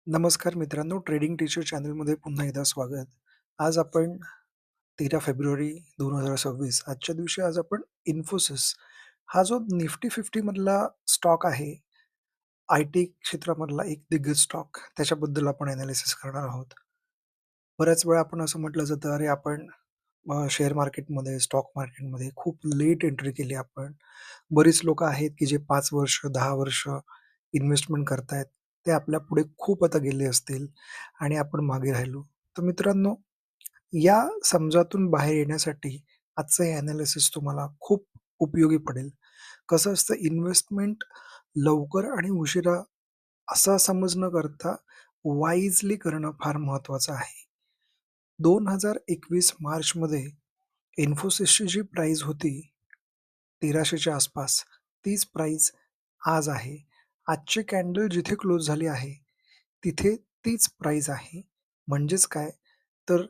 नमस्कार मित्रांनो, trading teacher चॅनलमध्ये पुन्हा एकदा स्वागत. आज आपण 13 फेब्रुवारी 2026 आजच्या दिवशी आज आपण इन्फोसिस हा जो निफ्टी 50 मधला स्टॉक आहे, आय-टी क्षेत्रामधला एक दिग्गज स्टॉक त्याच्याबद्दल आपण एनालिसिस करणार आहोत. बऱ्याच वेळा आपण असं म्हटलं जातं, "अरे आपण शेअर मार्केटमध्ये, स्टॉक मार्केटमध्ये खूप लेट एंट्री केली आपण." बरीच लोकं आहेत, की जे 5 वर्ष, 10 वर्ष इन्व्हेस्टमेंट करतायत. ते आपल्या पुढे खूप आता गेले असतील आणि आपण मागे राहिलो. तर मित्रांनो, या समजातून बाहेर येण्यासाठी आजचं हे एनालिसिस तुम्हाला खूप उपयोगी पडेल. कसं असतं इन्व्हेस्टमेंट लवकर आणि उशिरा असा समज न करता वाईजली करणं फार महत्वाचं आहे. 2021 मार्चमध्ये इन्फोसिसची जी प्राईस होती 1300 च्या आसपास, तीच प्राईस आज आहे. आजची कॅन्डल जिथे क्लोज झाली आहे, तिथे तीच प्राईस आहे. म्हणजेच काय, तर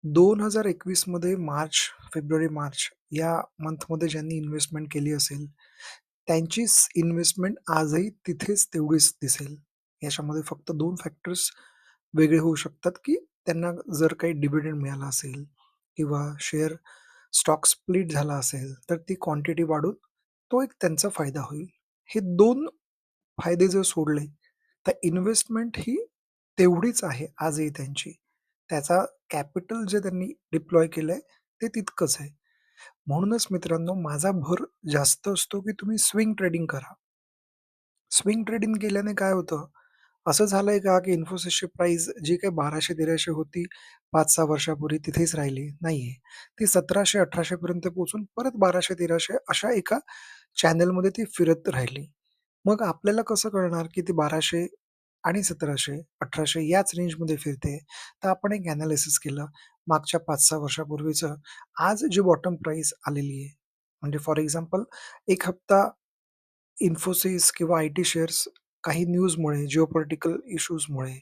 2021 मध्ये फेब्रुवारी-मार्च या मंथमध्ये ज्यांनी इन्व्हेस्टमेंट केली असेल, त्यांची इन्व्हेस्टमेंट आजही तिथेच तेवढीच दिसेल. याच्यामध्ये फक्त 2 फॅक्टर्स वेगळे होऊ शकतात, की त्यांना जर काही डिव्हिडंड मिळाला असेल किंवा स्टॉक स्प्लिट झाला असेल, तर ती क्वांटिटी वाढून तो एक त्यांचा फायदा होईल. हे 2 फायदे जर सोडले, तर इन्व्हेस्टमेंट ही तेवढीच आहे आजही त्यांची. त्याचा कॅपिटल जे त्यांनी डिप्लॉय केलंय, ते तितकंच आहे. म्हणूनच मित्रांनो, माझा भर जास्त असतो, की तुम्ही स्विंग ट्रेडिंग करा. स्विंग ट्रेडिंग केल्याने काय होतं, असं झालंय का, की इन्फोसिसची प्राइस जी काही 1200-1300 होती 5-6 वर्षापूर्वी तिथेच राहिली? नाहीये. ती 1700-1800 पर्यंत पोहोचून परत 1200-1300 अशा एका चॅनलमध्ये ती फिरत राहिली. मग आपल्याला कसं कळणार, की ती 1200 आणि 1700, 1800 याच रेंजमध्ये फिरते. तर आपण एक एनालिसिस केलं मागच्या 5-6 वर्षापूर्वीचं. आज जी बॉटम प्राइस आलेली आहे, म्हणजे फॉर एक्झाम्पल 1 हप्ता इन्फोसिस किंवा आय-टी शेअर्स काही न्यूजमुळे, जिओपॉलिटिकल इश्यूजमुळे,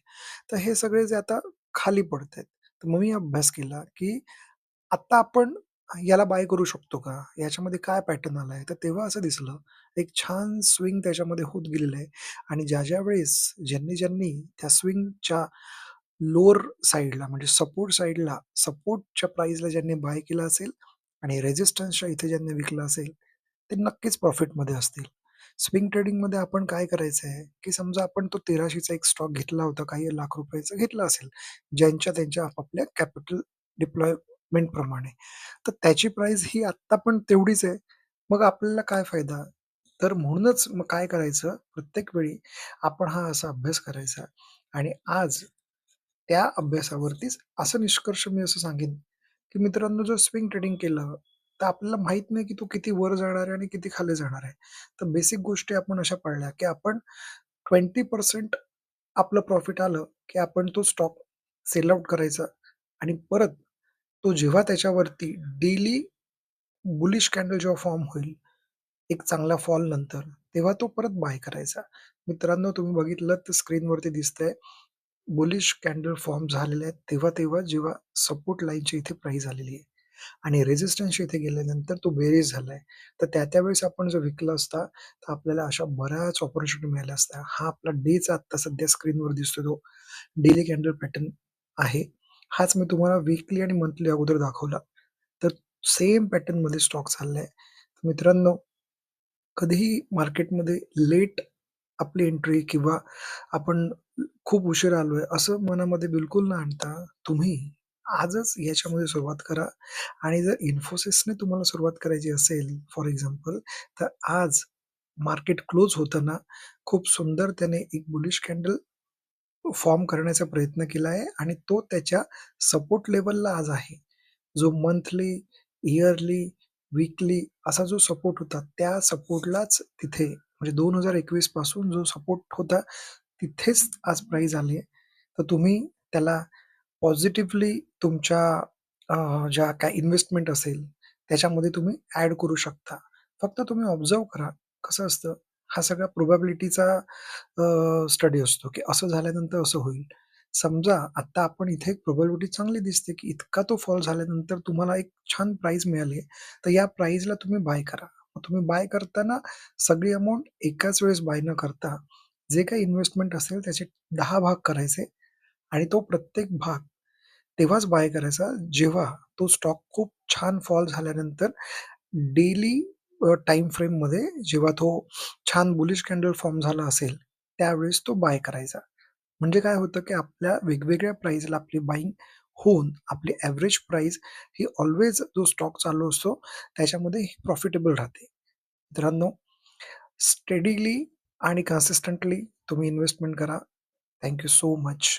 तर हे सगळे जे आता खाली पडतायत. तर मग मी अभ्यास केला, की आत्ता आपण याला बाय करू शकतो का? याच्यामध्ये काय पॅटर्न आलाय? तर तेव्हा असं दिसलं, एक छान स्विंग त्याच्यामध्ये होत गेलेलं आहे आणि ज्या वेळेस ज्यांनी त्या स्विंगच्या लोअर साइडला म्हणजे सपोर्ट साइडला, सपोर्टच्या प्राइसला ज्यांनी बाय केलं असेल आणि रेझिस्टन्सच्या इथे ज्यांनी विकलं असेल, ते नक्कीच प्रॉफिटमध्ये असतील. स्विंग ट्रेडिंगमध्ये आपण काय करायचं आहे, की समजा आपण तो 1300 चा एक स्टॉक घेतला होता, काही लाख रुपयाचा घेतला असेल, त्यांच्या आपापल्या कॅपिटल डिप्लॉयमेंट प्रमाणे. तर त्याची प्राईस ही आत्ता पण तेवढीच आहे. मग आपल्याला काय फायदा? तर म्हणूनच मग काय करायचं, प्रत्येक वेळी आपण हा असा अभ्यास करायचा आणि आज त्या अभ्यासावरतीच असं निष्कर्ष मी असं सांगेन, की मित्रांनो जर स्विंग ट्रेडिंग केलं, तर आपल्याला माहीत नाही की तो किती वर जाणार आहे आणि किती खाली जाणार आहे. तर बेसिक गोष्टी आपण अशा पाळल्या, की आपण 20% आपलं प्रॉफिट आलं, की आपण तो स्टॉक सेल आउट करायचा आणि परत तो जेव्हा त्याच्यावरती डेली बुलिश कॅन्डल जेव्हा फॉर्म होईल, एक चांगला फॉल नंतर, तेव्हा तो परत बाय करायचा. मित्रांनो तुम्ही बघितलं तर स्क्रीनवरती दिसतंय बुलिश कॅन्डल फॉर्म झालेले आहेत तेव्हा जेव्हा सपोर्ट लाईनच्या इथे प्राईस आलेली आहे आणि रेझिस्टन्सच्या इथे गेल्यानंतर तो बेरीज झालाय. तर त्यावेळेस आपण जर विकला असता, तर आपल्याला अशा बऱ्याच अपॉर्च्युनिटी मिळाल्या असत्या. हा आपला डेचा आत्ता सध्या स्क्रीनवर दिसतोय तो डेली कॅन्डल पॅटर्न आहे. हाच मी तुम्हाला वीकली आणि मंथली अगोदर दाखवला. तर सेम पॅटर्नमध्ये स्टॉक चाललाय. तर मित्रांनो, कधीही मार्केटमध्ये लेट आपली एंट्री किंवा आपण खूप उशिरा आलोय असं मनामध्ये बिलकुल न आणता तुम्ही आजच याच्यामध्ये सुरुवात करा आणि जर इन्फोसिसने तुम्हाला सुरुवात करायची असेल फॉर एक्झाम्पल, तर आज मार्केट क्लोज होताना खूप सुंदर त्याने एक बुलिश कॅन्डल फॉर्म करण्याचा प्रयत्न केला आहे आणि तो त्याच्या सपोर्ट लेव्हलला आज आहे. जो मंथली, इयरली, वीकली असा जो सपोर्ट होता, त्या सपोर्टलाच तिथे म्हणजे 2021 पासून जो सपोर्ट होता, तिथेच आज प्राईस आली आहे. तर तुम्ही त्याला पॉझिटिव्हली तुमच्या ज्या काही इन्व्हेस्टमेंट असेल, त्याच्यामध्ये तुम्ही ॲड करू शकता. फक्त तुम्ही ऑब्झर्व्ह करा. कसं असतं, हा सगळा प्रोबॅबिलिटीचा स्टडी असतो, की असं झाल्यानंतर असं होईल. समजा आता आपण इथे एक प्रोबॅबिलिटी चांगली दिसते, की इतका तो फॉल झाल्यानंतर तुम्हाला एक छान प्राईज मिळाली तर या प्राईजला तुम्ही बाय करा. मग तुम्ही बाय करताना सगळी अमाउंट एकाच वेळेस बाय न करता जे काही इन्व्हेस्टमेंट असेल त्याचे 10 भाग करायचे आणि तो प्रत्येक भाग तेव्हाच बाय करायचा जेव्हा तो स्टॉक खूप छान फॉल झाल्यानंतर डेली टाईम फ्रेममध्ये जेव्हा तो छान बुलिश कॅन्डल फॉर्म झाला असेल, त्यावेळेस तो बाय करायचा. म्हणजे काय होतं, की आपल्या वेगवेगळ्या प्राईसला आपली बायिंग होऊन आपली एव्हरेज प्राईस ही ऑल्वेज जो स्टॉक चालू असतो त्याच्यामध्ये प्रॉफिटेबल राहते. मित्रांनो, स्टेडीली आणि कन्सिस्टंटली तुम्ही इन्व्हेस्टमेंट करा. Thank you so much.